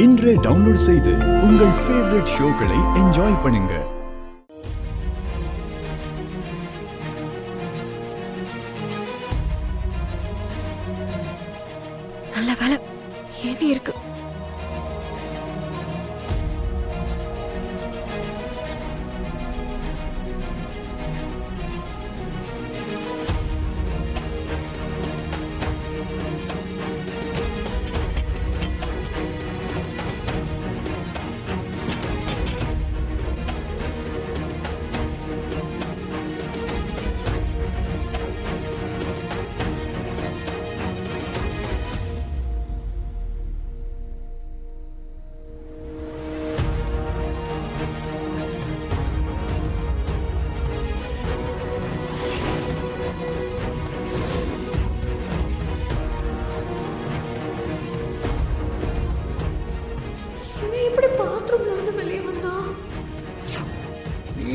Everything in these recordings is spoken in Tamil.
இன்றே டவுன்லோட் செய்து உங்கள் ஃபேவரட் ஷோக்களை என்ஜாய் பண்ணுங்க. நல்ல வேலை ஏணி இருக்கு.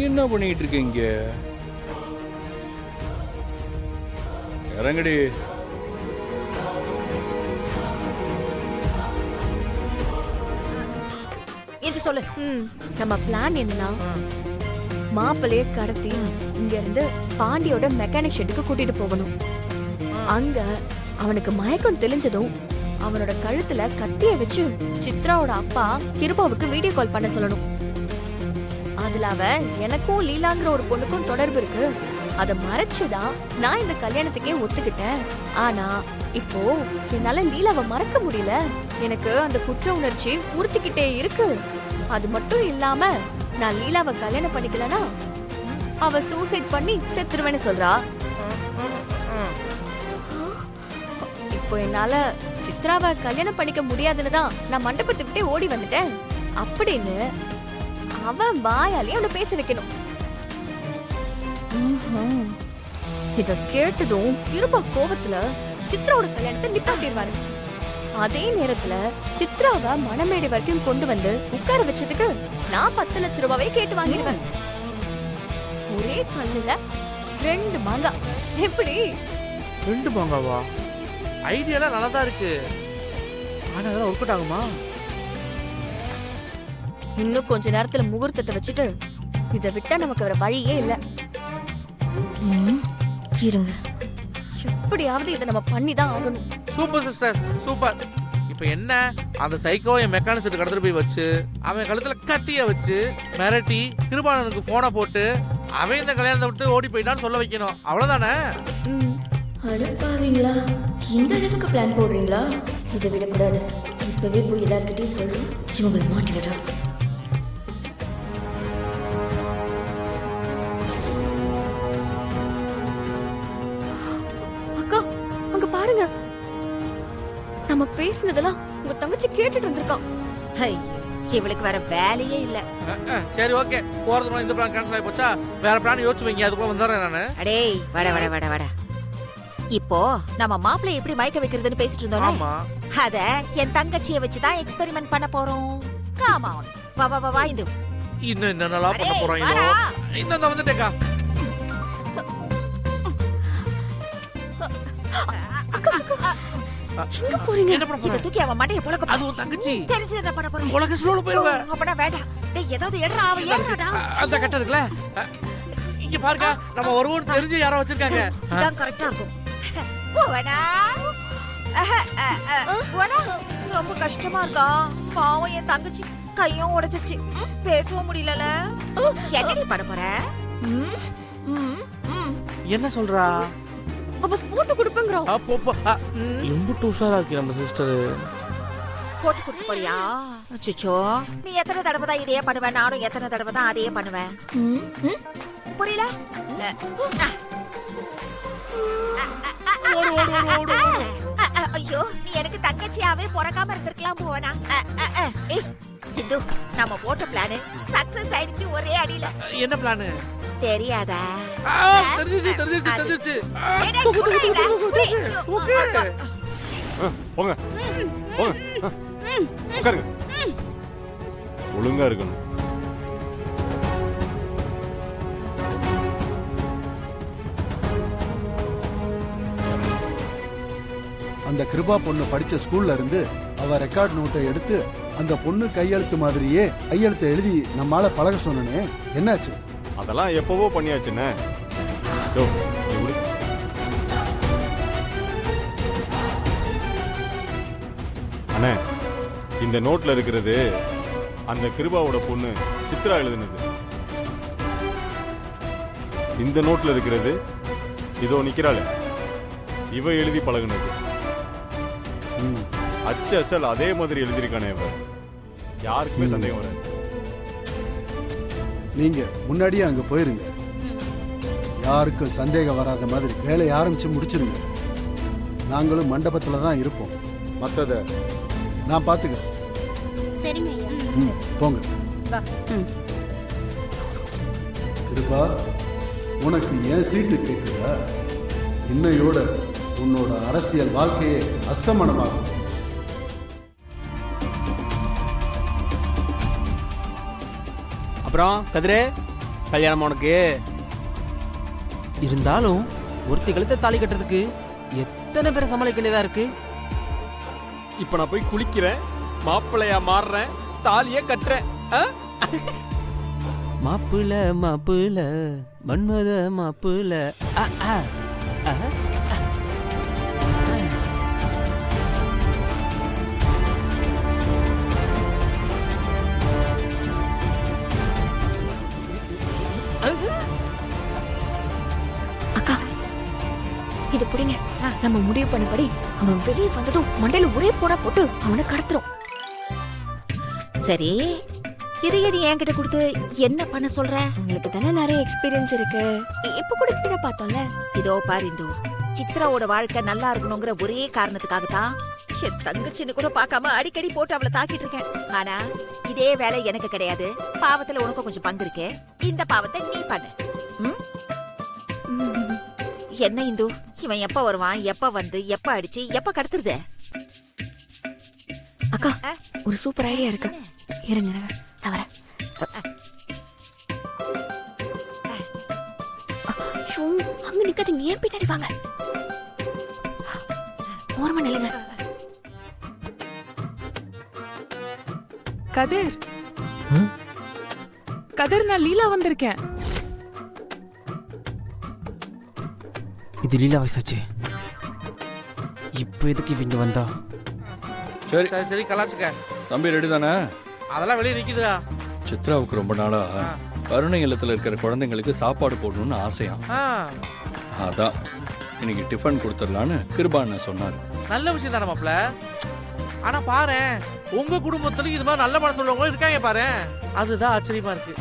என்ன பண்ணிட்டு இருக்கீங்க? இறங்கடி. இது சொல்லு. நம்ம பிளான் என்னன்னா, மாப்பிள்ளைய கடத்தி இங்க இருந்து பாண்டியோட மெக்கானிக் ஷெட்டுக்கு கூட்டிட்டு போகணும். அங்க அவனுக்கு மயக்கம் தெளிஞ்சதும் அவனோட கழுத்துல கத்திய வச்சு சித்ராவோட அப்பா கிருபாவுக்கு வீடியோ கால் பண்ண சொல்லணும். அதுல அவன் எனக்கும் லீலாங்கிற ஒரு பொண்ணுக்கும் தொடர்பு இருக்கு, அத மறைச்சுதான் நான் இந்த கல்யாணத்துக்கே ஒத்துக்கிட்டேன். ஆனா இப்போ என்னால லீலாவை மறக்க முடியல. எனக்கு அந்த குற்ற உணர்ச்சி உறுத்திக்கிட்டே இருக்கு. அது மட்டும் இல்லாம நான் லீலாவை கல்யாணம் பண்ணிக்கலனா அவ சூசைட் பண்ணி செத்துருவேன்னு சொல்றா. இப்போ என்னால சித்ராவை கல்யாணம் பண்ணிக்க முடியாதுன்னு தான் நான் மண்டபத்தை விட்டே ஓடி வந்துட்டேன் அப்படின்னு அவன் வாயாலே அவனை பேச வைக்கணும். இத கேட்டதும் கிருபா கோவத்துல சித்ராவோட கல்யாணத்தை நிப்பாட்டிடுவாரு. அதே நேரத்துல சித்ராவை மணமேடை வரைக்கும் கொண்டு வந்து உட்கார வச்சதுக்கு நான் 10 லட்சம் ரூபாவே கேட்டு வாங்கிடுவேன். ஒரே கல்லுல 2 மாங்காய். எப்படி? 2 மாங்காவா? ஐடியாலாம் நல்லா தான் இருக்கு. ஆனா அதெல்லாம் ஒர்க் அவுட் ஆகுமா? இன்னும் கொஞ்ச நேரத்துல முகூர்த்தத்தை வச்சுட்டு இத விட்டா நமக்கு வேற வழியே இல்ல. இருங்க, எப்படியாவது இதை நம்ம பண்ணி தான் ஆகணும். Super sister, super. இப்போ என்ன, அந்த சைக்கோ என் மெக்கானிக் செட் கடத்திட்டு போய் வச்சு அவன் கழுத்துல கத்திய வச்சு மிரட்டி கிருபானனுக்கு போனை போட்டு அவன் இந்த கல்யாணத்தை விட்டு ஓடி போயிட்டான்னு சொல்ல வைக்கணும். அவ்வளவுதானே? அடப்பாவீங்களா, இந்த அளவுக்கு பிளான் போடுறீங்களா? இதை விடக்கூடாது. இப்பவே போய் எல்லார்கிட்டையும் சொல்லி இவங்களை மாட்டி விடுறோம். அக்கா, அங்க பாருங்க. நம்ம பேசினதெல்லாம் உங்க தங்கச்சி கேட்டுட்டு வந்திருக்கான். இவளுக்கு வேற வேலையே இல்ல. சரி, ஓகே. போறது இந்த பிளான் கேன்சல் ஆகி போச்சா? வேற பிளான் யோசிச்சு வைங்க. அதுக்குள்ள வந்துடுறேன் நானு. அடேய், வட இப்போ நம்ம மாப்பிள்ளை எப்படி மயக்க வைக்கிறதுன்னு பேசிட்டு இருந்தோம். ஆமா, அத என் தங்கச்சியை வச்சுதான் எக்ஸ்பெரிமெண்ட் பண்ண போறோம். கம் ஆன், வா இந்த இன்னும் என்னென்னலாம் பண்ண போறாங்களோ. இந்த வந்துட்டேக்கா. எங்க போறீங்க? என்ன பண்ண போற? தூக்கி அவன் மண்டைய புலக்க போ. அது உன் தங்கச்சி. தெரிஞ்சு என்ன பண்ண போற? உலக ஸ்லோல போயிருவே. அப்பனா வேண்டாம். டேய், ஏதாவது எடுறா, அவ ஏறடா. அந்த கட்ட இருக்குல, இங்க பாருங்க. நம்ம ஒருவன் தெரிஞ்சு யாரோ வச்சிருக்காங்க. இதான் கரெக்ட்டா இருக்கும். போவனா போனா. ரொம்ப கஷ்டமா இருக்கா? பாவம் என் தங்கச்சி கையும் உடைச்சிருச்சு, பேசவும் முடியலல. என்னடி பண்ண போற? என்ன சொல்றா? அவ போட்டு கொடுப்பங்கறோம். எம்புட்டு உஷாரா இருக்கு நம்ம சிஸ்டர். போட்டு கொடுக்க போறியா? அச்சச்சோ, நீ எத்தனை தடவை தான் இதையே பண்ணுவ? நானும் எத்தனை தடவை தான் அதையே பண்ணுவேன். புரியல? ஐயோ, நீ எனக்கு தங்கச்சியாவே பிறக்காம இருந்திருக்கலாம் போவனா. இந்து, நம்ம போட்ட பிளான் சக்சஸ் ஆயிடுச்சு ஒரே அடியில. என்ன பிளான்? தெரியாதா? தெரிஞ்சிச்சு. போங்க உட்காருங்க. ஒழுங்கா இருக்கணும். அந்த கிருபா பொண்ணு படிச்ச ஸ்கூல்ல இருந்து அவ ரெக்கார்ட் நோட்டை எடுத்து அந்த பொண்ணு கையெழுத்து மாதிரியே கையெழுத்தை எழுதி நம்மால பழக சொன்னனே, என்னாச்சு? அதெல்லாம் எப்பவோ பண்ணியாச்சுண்ணே. யோ, இங்க விடு. அண்ணே, இந்த நோட்ல இருக்கிறது அந்த கிருபாவோட பொண்ணு சித்ரா எழுதுனது. இந்த நோட்ல இருக்கிறது இதோ நிக்கிறாளே, இவ எழுதி பழகுனது. அச்சு அசல் அதே மாதிரி எழுதியிருக்கானே இவ. யாருக்குமே சந்தேகம் வராது. நீங்க முன்னாடியே அங்க போயிருங்க. யாருக்கும் சந்தேகம் வராத மாதிரி வேலையை ஆரம்பிச்சு முடிச்சிருங்க. நாங்களும் மண்டபத்துல தான் இருப்போம். மத்தத நான் பாத்துக்கிறேன். சரிங்க ஐயா. போங்க. கிருபா, உனக்கு ஏன் சீட்டு கேட்குதா? இன்னையோட உன்னோட அரசியல் வாழ்க்கையே அஸ்தமனமாகும். அப்புறம் கதிரே, கல்யாணம் உனக்கு? இருந்தாலும் ஒருத்தி கழுத்தை தாலி கட்டுறதுக்கு எத்தனை பேரை சமாளிக்க வேண்டியதா இருக்கு. இப்ப நான் போய் குளிக்கிறேன், மாப்பிள்ளையா மாறுறேன், தாலிய கட்டுறேன். மாப்பிள்ள மாப்பிள்ள மன்மத மாப்பிள்ள. அக்கா, இது புடிங்க. நம்ம முடிவு பண்ணபடி அவன் வெளியே வந்ததும் மண்டையில ஒரே போடா போட்டு அவனை கடத்துறோம். சரி, இதையே நீ என்கிட்ட கொடுத்து என்ன பண்ண சொல்ற? உங்களுக்கு தானே நிறைய எக்ஸ்பீரியன்ஸ் இருக்கு. இப்ப கூட கீழே பார்த்தோம்ல. இதோ பாரு இந்து, சித்ராவோட வாழ்க்கை நல்லா இருக்கணுங்கிற ஒரே காரணத்துக்காக தான் என் தங்கச்சின்னு கூட பார்க்காம அடிக்கடி போட்டு அவளை தாக்கிட்டு இருக்கேன். ஆனா இதே வேலை எனக்கு கிடையாது. பாவத்துல உனக்கு கொஞ்சம் பங்கு இருக்கு. இந்த பாவத்தை நீ பண்ணு. ம்? என்ன இந்து, இவன் எப்ப வருவான், எப்ப வந்து எப்ப அடிச்சு எப்ப கடத்துறது? அக்கா, ஒரு சூப்பர் ஐடியா இருக்கு. இருங்க, நான் வரேன். ஷூ, அங்க நிக்காதீங்க, ஏன் பின்னாடி வாங்க. ஓரமா நில்லுங்க. கதிர், கதிர், நான் லீலா வந்திருக்கேன். இது லீலா வயசாச்சு. இப்போ எதுக்கு இவங்க வந்தா? சரி சரி சரி கலாச்சுக்க. தம்பி ரெடி தானே? அதெல்லாம் வெளியே நிக்குதுடா. சித்ராவுக்கு ரொம்ப நாளா கருணை இல்லத்துல இருக்கிற குழந்தைங்களுக்கு சாப்பாடு போடணும்னு ஆசையா. அதான் இன்னைக்கு டிஃபன் கொடுத்துடலான்னு கிருபான்னு சொன்னார். நல்ல விஷயம் தானே மாப்ள. ஆனா பாரு, உங்க குடும்பத்துல இது மாதிரி நல்ல மனசு உள்ளவங்க இருக்காங்க பாரு. அதுதான் ஆச்சரியமா இருக்கு.